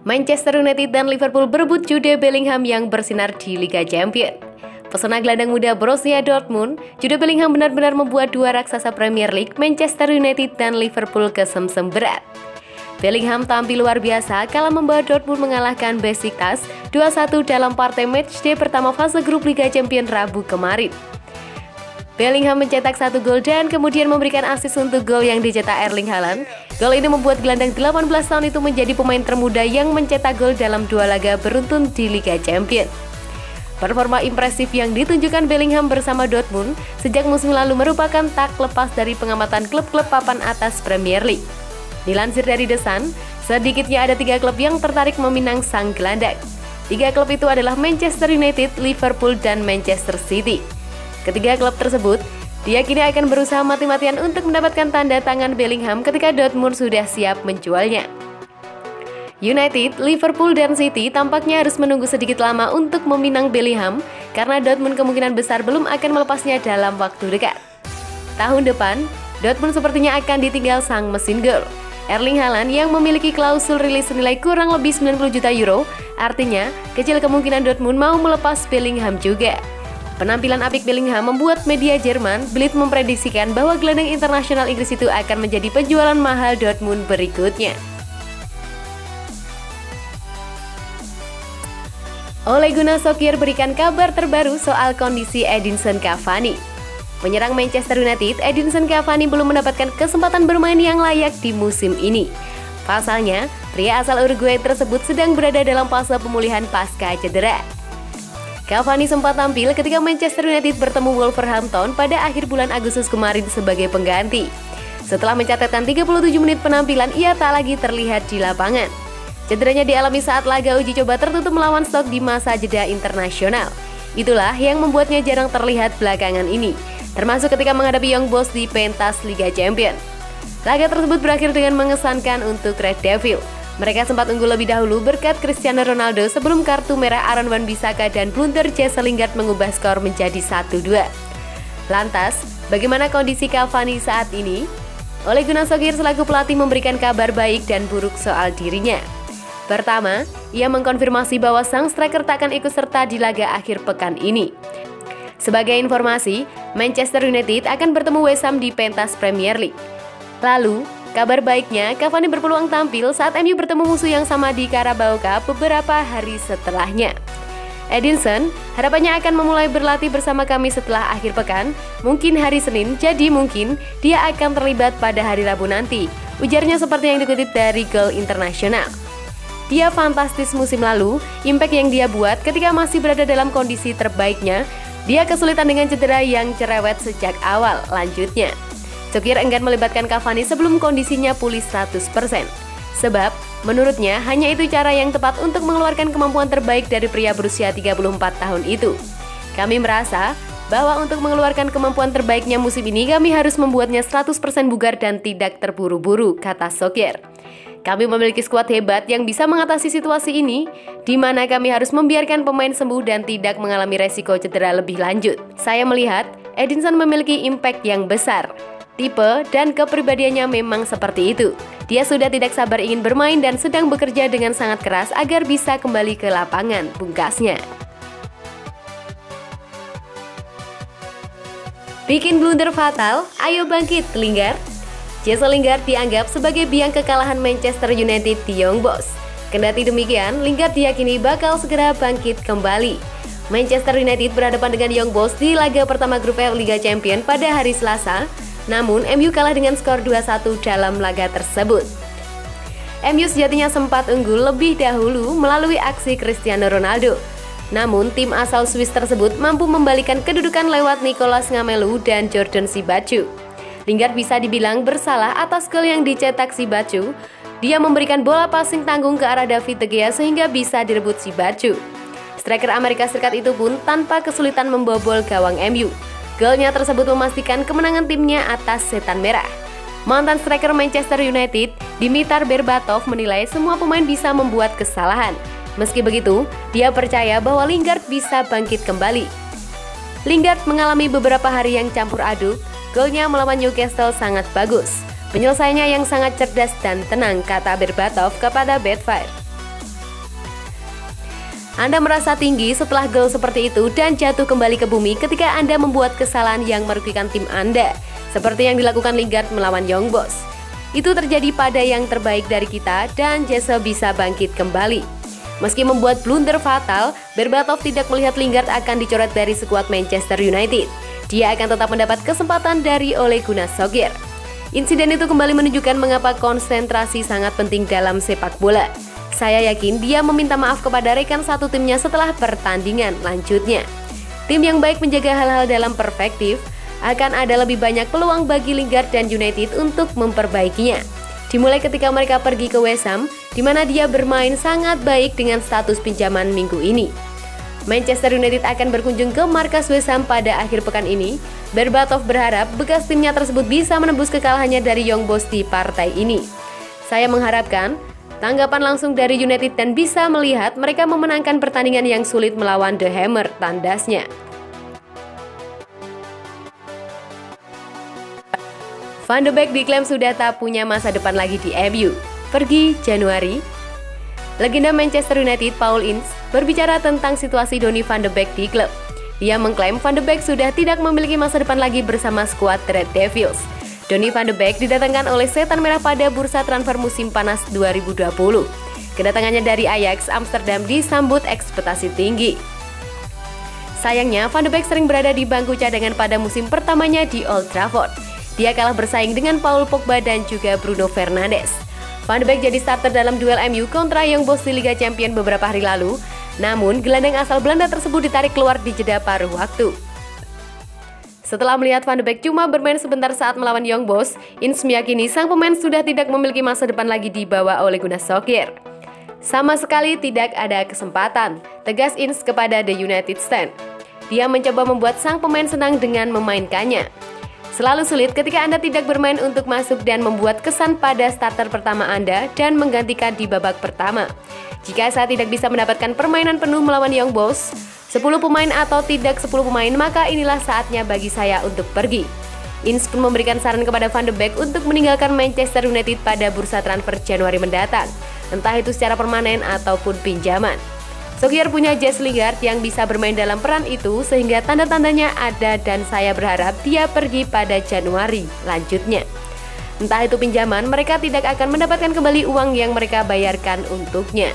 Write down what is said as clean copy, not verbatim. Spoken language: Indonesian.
Manchester United dan Liverpool berebut Jude Bellingham yang bersinar di Liga Champions. Pesona gelandang muda Borussia Dortmund, Jude Bellingham benar-benar membuat dua raksasa Premier League, Manchester United dan Liverpool kesemsem berat. Bellingham tampil luar biasa kala membawa Dortmund mengalahkan Besiktas 2-1 dalam partai matchday pertama fase grup Liga Champions Rabu kemarin. Bellingham mencetak 1 gol dan kemudian memberikan assist untuk gol yang dicetak Erling Haaland. Gol ini membuat gelandang 18 tahun itu menjadi pemain termuda yang mencetak gol dalam 2 laga beruntun di Liga Champions. Performa impresif yang ditunjukkan Bellingham bersama Dortmund sejak musim lalu merupakan tak lepas dari pengamatan klub-klub papan atas Premier League. Dilansir dari The Sun, sedikitnya ada 3 klub yang tertarik meminang sang gelandang. 3 klub itu adalah Manchester United, Liverpool, dan Manchester City. Ketiga klub tersebut diyakini akan berusaha mati-matian untuk mendapatkan tanda tangan Bellingham ketika Dortmund sudah siap menjualnya. United, Liverpool, dan City tampaknya harus menunggu sedikit lama untuk meminang Bellingham karena Dortmund kemungkinan besar belum akan melepasnya dalam waktu dekat. Tahun depan, Dortmund sepertinya akan ditinggal sang mesin gol Erling Haaland yang memiliki klausul rilis senilai kurang lebih 90 juta euro, artinya kecil kemungkinan Dortmund mau melepas Bellingham juga. Penampilan apik Bellingham membuat media Jerman Bild memprediksikan bahwa gelandang internasional Inggris itu akan menjadi penjualan mahal Dortmund berikutnya. Ole Gunnar Solskjaer berikan kabar terbaru soal kondisi Edinson Cavani. Penyerang Manchester United, Edinson Cavani belum mendapatkan kesempatan bermain yang layak di musim ini. Pasalnya, pria asal Uruguay tersebut sedang berada dalam fase pemulihan pasca cedera. Cavani sempat tampil ketika Manchester United bertemu Wolverhampton pada akhir bulan Agustus kemarin sebagai pengganti. Setelah mencatatkan 37 menit penampilan, ia tak lagi terlihat di lapangan. Cederanya dialami saat laga uji coba tertutup melawan Stoke di masa jeda internasional. Itulah yang membuatnya jarang terlihat belakangan ini, termasuk ketika menghadapi Young Boys di pentas Liga Champions. Laga tersebut berakhir dengan mengesankan untuk Red Devil. Mereka sempat unggul lebih dahulu berkat Cristiano Ronaldo sebelum kartu merah Aaron Wan-Bissaka dan blunder Jesse Lingard mengubah skor menjadi 1-2. Lantas, bagaimana kondisi Cavani saat ini? Ole Gunnar Solskjaer selaku pelatih memberikan kabar baik dan buruk soal dirinya. Pertama, ia mengkonfirmasi bahwa sang striker tak akan ikut serta di laga akhir pekan ini. Sebagai informasi, Manchester United akan bertemu West Ham di pentas Premier League. Lalu, kabar baiknya, Cavani berpeluang tampil saat MU bertemu musuh yang sama di Carabao Cup beberapa hari setelahnya. Edinson harapannya akan memulai berlatih bersama kami setelah akhir pekan, mungkin hari Senin, jadi mungkin dia akan terlibat pada hari Rabu nanti, ujarnya seperti yang dikutip dari Goal International. Dia fantastis musim lalu, impact yang dia buat ketika masih berada dalam kondisi terbaiknya, dia kesulitan dengan cedera yang cerewet sejak awal, lanjutnya. Solskjaer enggan melibatkan Cavani sebelum kondisinya pulih 100%. Sebab, menurutnya hanya itu cara yang tepat untuk mengeluarkan kemampuan terbaik dari pria berusia 34 tahun itu. Kami merasa bahwa untuk mengeluarkan kemampuan terbaiknya musim ini, kami harus membuatnya 100% bugar dan tidak terburu-buru, kata Solskjaer. Kami memiliki skuad hebat yang bisa mengatasi situasi ini, di mana kami harus membiarkan pemain sembuh dan tidak mengalami resiko cedera lebih lanjut. Saya melihat Edinson memiliki impact yang besar. Tipe dan kepribadiannya memang seperti itu. Dia sudah tidak sabar ingin bermain dan sedang bekerja dengan sangat keras agar bisa kembali ke lapangan, pungkasnya. Bikin blunder fatal, ayo bangkit Lingard. Jesse Lingard dianggap sebagai biang kekalahan Manchester United di Young Boys. Kendati demikian, Lingard diyakini bakal segera bangkit kembali. Manchester United berhadapan dengan Young Boys di laga pertama grup F Liga Champions pada hari Selasa. Namun, MU kalah dengan skor 2-1 dalam laga tersebut. MU sejatinya sempat unggul lebih dahulu melalui aksi Cristiano Ronaldo. Namun, tim asal Swiss tersebut mampu membalikan kedudukan lewat Nicolas Ngamelu dan Jordan Sibachau. Lingard bisa dibilang bersalah atas gol yang dicetak Sibachau. Dia memberikan bola passing tanggung ke arah David De Gea sehingga bisa direbut Sibachau. Striker Amerika Serikat itu pun tanpa kesulitan membobol gawang MU. Golnya tersebut memastikan kemenangan timnya atas Setan Merah. Mantan striker Manchester United, Dimitar Berbatov menilai semua pemain bisa membuat kesalahan. Meski begitu, dia percaya bahwa Lingard bisa bangkit kembali. Lingard mengalami beberapa hari yang campur aduk. Golnya melawan Newcastle sangat bagus. Penyelesaiannya yang sangat cerdas dan tenang, kata Berbatov kepada Betfair. Anda merasa tinggi setelah gol seperti itu dan jatuh kembali ke bumi ketika Anda membuat kesalahan yang merugikan tim Anda, seperti yang dilakukan Lingard melawan Young Boys. Itu terjadi pada yang terbaik dari kita dan Jesse bisa bangkit kembali. Meski membuat blunder fatal, Berbatov tidak melihat Lingard akan dicoret dari skuad Manchester United. Dia akan tetap mendapat kesempatan dari Ole Gunnar Solskjaer. Insiden itu kembali menunjukkan mengapa konsentrasi sangat penting dalam sepak bola. Saya yakin dia meminta maaf kepada rekan satu timnya setelah pertandingan. Lanjutnya, tim yang baik menjaga hal-hal dalam perspektif, akan ada lebih banyak peluang bagi Lingard dan United untuk memperbaikinya. Dimulai ketika mereka pergi ke West Ham, di mana dia bermain sangat baik dengan status pinjaman minggu ini. Manchester United akan berkunjung ke markas West Ham pada akhir pekan ini. Berbatov berharap bekas timnya tersebut bisa menembus kekalahannya dari Young Boys di partai ini. Saya mengharapkan tanggapan langsung dari United dan bisa melihat mereka memenangkan pertandingan yang sulit melawan The Hammer, tandasnya. Van de Beek diklaim sudah tak punya masa depan lagi di MU. Pergi Januari. Legenda Manchester United Paul Ince berbicara tentang situasi Donny van de Beek di klub. Dia mengklaim Van de Beek sudah tidak memiliki masa depan lagi bersama skuad Red Devils. Donny van de Beek didatangkan oleh Setan Merah pada bursa transfer musim panas 2020. Kedatangannya dari Ajax Amsterdam disambut ekspektasi tinggi. Sayangnya, Van de Beek sering berada di bangku cadangan pada musim pertamanya di Old Trafford. Dia kalah bersaing dengan Paul Pogba dan juga Bruno Fernandes. Van de Beek jadi starter dalam duel MU kontra Young Boys di Liga Champions beberapa hari lalu. Namun, gelandang asal Belanda tersebut ditarik keluar di jeda paruh waktu. Setelah melihat Van de Beek cuma bermain sebentar saat melawan Young Boys, Ince meyakini sang pemain sudah tidak memiliki masa depan lagi di bawah Ole Gunnar Solskjaer. Sama sekali tidak ada kesempatan, tegas Ince kepada The United Stand. Dia mencoba membuat sang pemain senang dengan memainkannya. Selalu sulit ketika Anda tidak bermain untuk masuk dan membuat kesan pada starter pertama Anda dan menggantikan di babak pertama. Jika saya tidak bisa mendapatkan permainan penuh melawan Young Boys, 10 pemain atau tidak 10 pemain, maka inilah saatnya bagi saya untuk pergi. Ince pun memberikan saran kepada Van de Beek untuk meninggalkan Manchester United pada bursa transfer Januari mendatang, entah itu secara permanen ataupun pinjaman. Solskjaer punya Jesse Lingard yang bisa bermain dalam peran itu sehingga tanda-tandanya ada dan saya berharap dia pergi pada Januari. Lanjutnya, entah itu pinjaman, mereka tidak akan mendapatkan kembali uang yang mereka bayarkan untuknya.